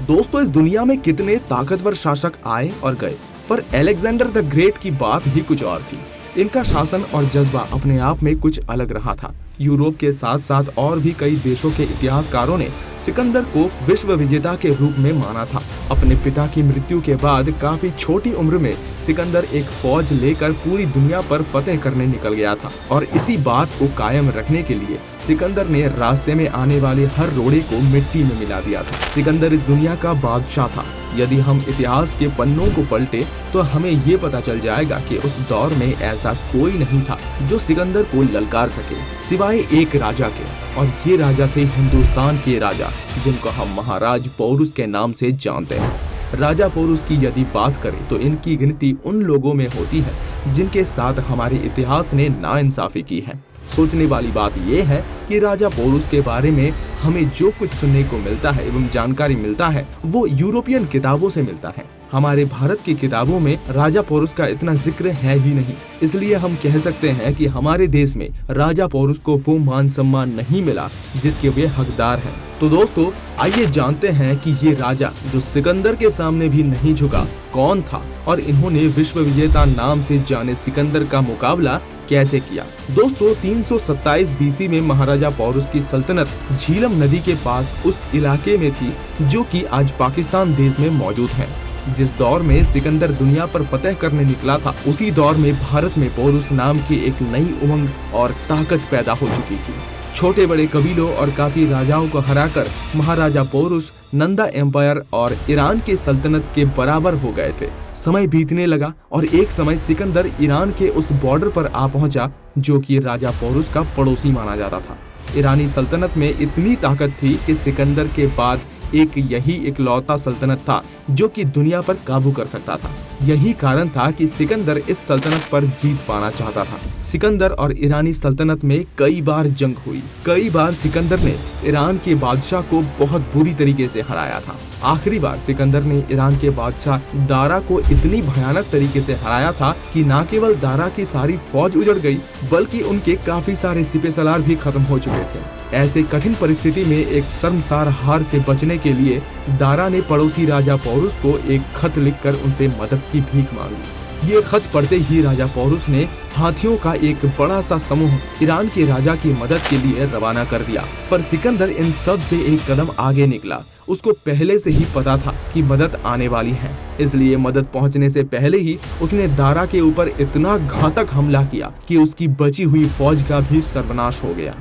दोस्तों, इस दुनिया में कितने ताकतवर शासक आए और गए, पर अलेक्जेंडर द ग्रेट की बात ही कुछ और थी। इनका शासन और जज्बा अपने आप में कुछ अलग रहा था। यूरोप के साथ साथ और भी कई देशों के इतिहासकारों ने सिकंदर को विश्व विजेता के रूप में माना था। अपने पिता की मृत्यु के बाद काफी छोटी उम्र में सिकंदर एक फौज लेकर पूरी दुनिया पर फतेह करने निकल गया था और इसी बात को कायम रखने के लिए सिकंदर ने रास्ते में आने वाले हर रोड़े को मिट्टी में मिला दिया था। सिकंदर इस दुनिया का बादशाह था। यदि हम इतिहास के पन्नों को पलटे तो हमें ये पता चल जाएगा कि उस दौर में ऐसा कोई नहीं था जो सिकंदर को ललकार सके सिवाय एक राजा के, और ये राजा थे हिंदुस्तान के राजा, जिनको हम महाराज पोरुस के नाम से जानते हैं। राजा पोरुस की यदि बात करें तो इनकी गिनती उन लोगों में होती है जिनके साथ हमारे इतिहास ने नाइंसाफी की है। सोचने वाली बात यह है कि राजा पोरुस के बारे में हमें जो कुछ सुनने को मिलता है एवं जानकारी मिलता है वो यूरोपियन किताबों से मिलता है। हमारे भारत की किताबों में राजा पोरुस का इतना जिक्र है ही नहीं। इसलिए हम कह सकते हैं कि हमारे देश में राजा पोरुस को वो मान सम्मान नहीं मिला जिसके वे हकदार हैं। तो दोस्तों, आइए जानते हैं कि ये राजा जो सिकंदर के सामने भी नहीं झुका कौन था और इन्होंने विश्व विजेता नाम से जाने सिकंदर का मुकाबला कैसे किया। दोस्तों, 327 बीसी में महाराजा पोरुस की सल्तनत झीलम नदी के पास उस इलाके में थी जो कि आज पाकिस्तान देश में मौजूद है। जिस दौर में सिकंदर दुनिया पर फतेह करने निकला था, उसी दौर में भारत में पोरुस नाम की एक नई उमंग और ताकत पैदा हो चुकी थी। छोटे बड़े कबीलों और काफी राजाओं को हराकर महाराजा पोरुस नंदा एम्पायर और ईरान की सल्तनत के बराबर हो गए थे। समय बीतने लगा और एक समय सिकंदर ईरान के उस बॉर्डर पर आ पहुंचा जो कि राजा पोरुस का पड़ोसी माना जाता था। ईरानी सल्तनत में इतनी ताकत थी कि सिकंदर के बाद एक यही इकलौता सल्तनत था जो कि दुनिया पर काबू कर सकता था। यही कारण था कि सिकंदर इस सल्तनत पर जीत पाना चाहता था। सिकंदर और ईरानी सल्तनत में कई बार जंग हुई। कई बार सिकंदर ने ईरान के बादशाह को बहुत बुरी तरीके से हराया था। आखिरी बार सिकंदर ने ईरान के बादशाह दारा को इतनी भयानक तरीके से हराया था कि न केवल दारा की सारी फौज उजड़ गई बल्कि उनके काफी सारे सिपह सलार भी खत्म हो चुके थे। ऐसे कठिन परिस्थिति में एक शर्मसार हार से बचने के लिए दारा ने पड़ोसी राजा पोरुस को एक खत लिखकर उनसे मदद की भीख मांगी। ये खत पढ़ते ही राजा पोरुस ने हाथियों का एक बड़ा सा समूह ईरान के राजा की मदद के लिए रवाना कर दिया। पर सिकंदर इन सब से एक कदम आगे निकला। उसको पहले से ही पता था कि मदद आने वाली है, इसलिए मदद पहुंचने से पहले ही उसने दारा के ऊपर इतना घातक हमला किया कि उसकी बची हुई फौज का भी सर्वनाश हो गया।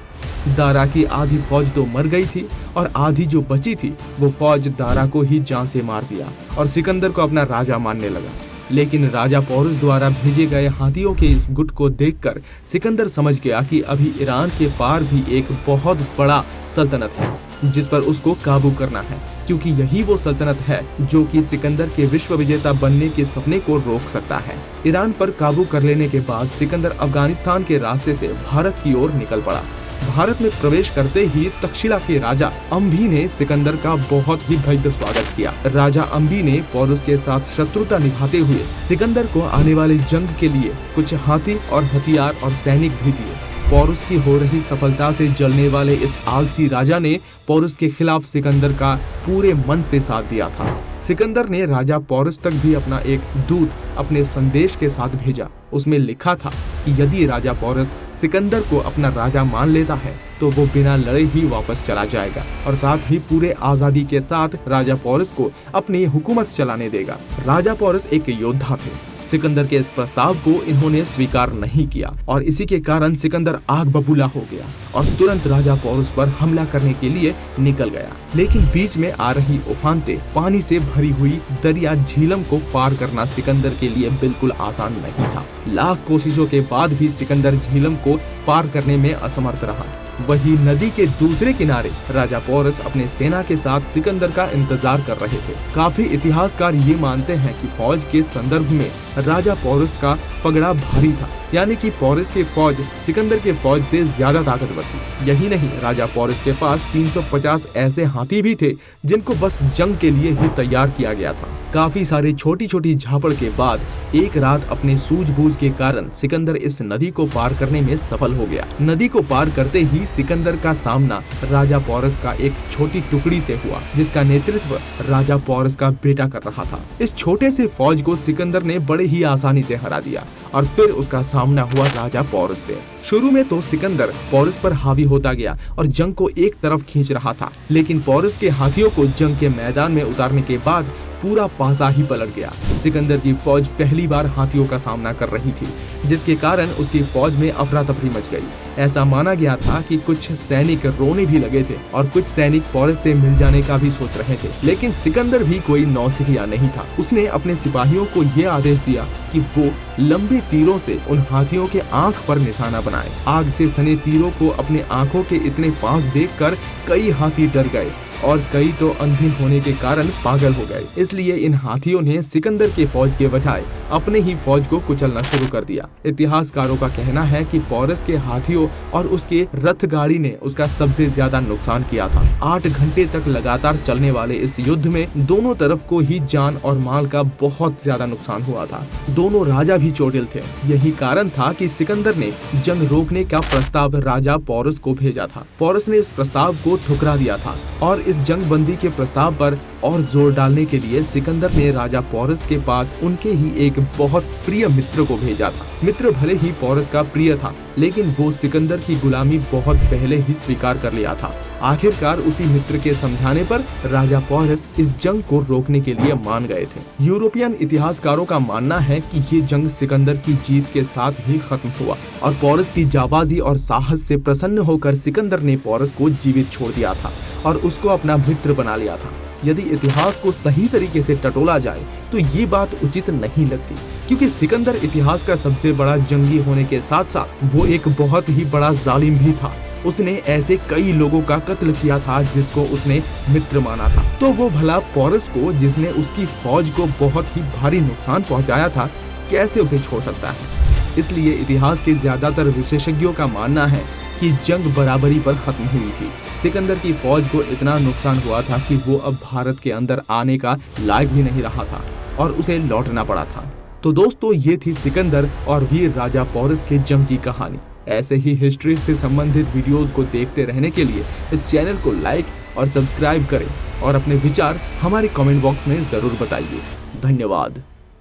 दारा की आधी फौज तो मर गई थी और आधी जो बची थी वो फौज दारा को ही जान से मार दिया और सिकंदर को अपना राजा मानने लगा। लेकिन राजा पोरुस द्वारा भेजे गए हाथियों के इस गुट को देखकर सिकंदर समझ गया कि अभी ईरान के पार भी एक बहुत बड़ा सल्तनत है जिस पर उसको काबू करना है, क्योंकि यही वो सल्तनत है जो कि सिकंदर के विश्व विजेता बनने के सपने को रोक सकता है। ईरान पर काबू कर लेने के बाद सिकंदर अफगानिस्तान के रास्ते से भारत की ओर निकल पड़ा। भारत में प्रवेश करते ही तक्षशिला के राजा अंबी ने सिकंदर का बहुत ही भव्य स्वागत किया। राजा अंबी ने पोरुस के साथ शत्रुता निभाते हुए सिकंदर को आने वाली जंग के लिए कुछ हाथी और हथियार और सैनिक भी दिए। पोरुस की हो रही सफलता से जलने वाले इस आलसी राजा ने पोरुस के खिलाफ सिकंदर का पूरे मन से साथ दिया था। सिकंदर ने राजा पोरुस तक भी अपना एक दूत अपने संदेश के साथ भेजा। उसमें लिखा था कि यदि राजा पोरुस सिकंदर को अपना राजा मान लेता है तो वो बिना लड़े ही वापस चला जाएगा और साथ ही पूरे आजादी के साथ राजा पोरुस को अपनी हुकूमत चलाने देगा। राजा पोरुस एक योद्धा थे। सिकंदर के इस प्रस्ताव को इन्होंने स्वीकार नहीं किया और इसी के कारण सिकंदर आग बबूला हो गया और तुरंत राजा पोरुस पर हमला करने के लिए निकल गया। लेकिन बीच में आ रही उफानते पानी से भरी हुई दरिया झीलम को पार करना सिकंदर के लिए बिल्कुल आसान नहीं था। लाख कोशिशों के बाद भी सिकंदर झीलम को पार करने में असमर्थ रहा। वही नदी के दूसरे किनारे राजा पोरुस अपने सेना के साथ सिकंदर का इंतजार कर रहे थे। काफी इतिहासकार ये मानते हैं कि फौज के संदर्भ में राजा पोरस का पगड़ा भारी था, यानी कि पोरस की फौज सिकंदर के फौज से ज्यादा ताकतवर थी। यही नहीं, राजा पोरस के पास 350 ऐसे हाथी भी थे जिनको बस जंग के लिए ही तैयार किया गया था। काफी सारे छोटी छोटी झापड़ के बाद एक रात अपने सूझबूझ के कारण सिकंदर इस नदी को पार करने में सफल हो गया। नदी को पार करते ही सिकंदर का सामना राजा पोरस का एक छोटी टुकड़ी से हुआ, जिसका नेतृत्व राजा पोरस का बेटा कर रहा था। इस छोटे से फौज को सिकंदर ने बड़े ही आसानी से हरा दिया और फिर उसका सामना हुआ राजा पोरस से। शुरू में तो सिकंदर पोरस पर हावी होता गया और जंग को एक तरफ खींच रहा था, लेकिन पोरस के हाथियों को जंग के मैदान में उतारने के बाद पूरा पासा ही पलट गया। सिकंदर की फौज पहली बार हाथियों का सामना कर रही थी, जिसके कारण उसकी फौज में अफरा तफरी मच गई। ऐसा माना गया था कि कुछ सैनिक रोने भी लगे थे और कुछ सैनिक पोरस से मिल जाने का भी सोच रहे थे, लेकिन सिकंदर भी कोई नौसिखिया नहीं था। उसने अपने सिपाहियों को यह आदेश दिया कि वो लंबे तीरों से उन हाथियों के आंख पर निशाना बनाए। आग से सने तीरों को अपने आंखों के इतने पास देखकर कई हाथी डर गए और कई तो अंधे होने के कारण पागल हो गए। इसलिए इन हाथियों ने सिकंदर के फौज के बजाय अपने ही फौज को कुचलना शुरू कर दिया। इतिहासकारों का कहना है कि पोरस के हाथियों और उसके रथ गाड़ी ने उसका सबसे ज्यादा नुकसान किया था। 8 घंटे तक लगातार चलने वाले इस युद्ध में दोनों तरफ को ही जान और माल का बहुत ज्यादा नुकसान हुआ था। दोनों राजा भी चोटिल थे। यही कारण था कि सिकंदर ने जंग रोकने का प्रस्ताव राजा पोरस को भेजा था। पोरस ने इस प्रस्ताव को ठुकरा दिया था और इस जंगबंदी के प्रस्ताव पर और जोर डालने के लिए सिकंदर ने राजा पोरस के पास उनके ही एक बहुत प्रिय मित्र को भेजा था। मित्र भले ही पोरस का प्रिय था, लेकिन वो सिकंदर की गुलामी बहुत पहले ही स्वीकार कर लिया था। आखिरकार उसी मित्र के समझाने पर राजा पोरस इस जंग को रोकने के लिए मान गए थे। यूरोपियन इतिहासकारों का मानना है कि ये जंग सिकंदर की जीत के साथ ही खत्म हुआ और पोरस की जाबाजी और साहस से प्रसन्न होकर सिकंदर ने पोरस को जीवित छोड़ दिया था और उसको अपना मित्र बना लिया था। यदि इतिहास को सही तरीके से टटोला जाए तो ये बात उचित नहीं लगती, क्योंकि सिकंदर इतिहास का सबसे बड़ा जंगी होने के साथ साथ वो एक बहुत ही बड़ा जालिम भी था। उसने ऐसे कई लोगों का कत्ल किया था जिसको उसने मित्र माना था। तो वो भला पोरस को, जिसने उसकी फौज को बहुत ही भारी नुकसान पहुंचाया था, कैसे उसे छोड़ सकता है? इसलिए इतिहास के ज्यादातर विशेषज्ञों का मानना है कि जंग बराबरी पर खत्म हुई थी। सिकंदर की फौज को इतना नुकसान हुआ था कि वो अब भारत के अंदर आने का लायक भी नहीं रहा था और उसे लौटना पड़ा था। तो दोस्तों, ये थी सिकंदर और वीर राजा पोरस के जंग की कहानी। ऐसे ही हिस्ट्री से संबंधित वीडियोस को देखते रहने के लिए इस चैनल को लाइक और सब्सक्राइब करें और अपने विचार हमारे कमेंट बॉक्स में जरूर बताइए। धन्यवाद।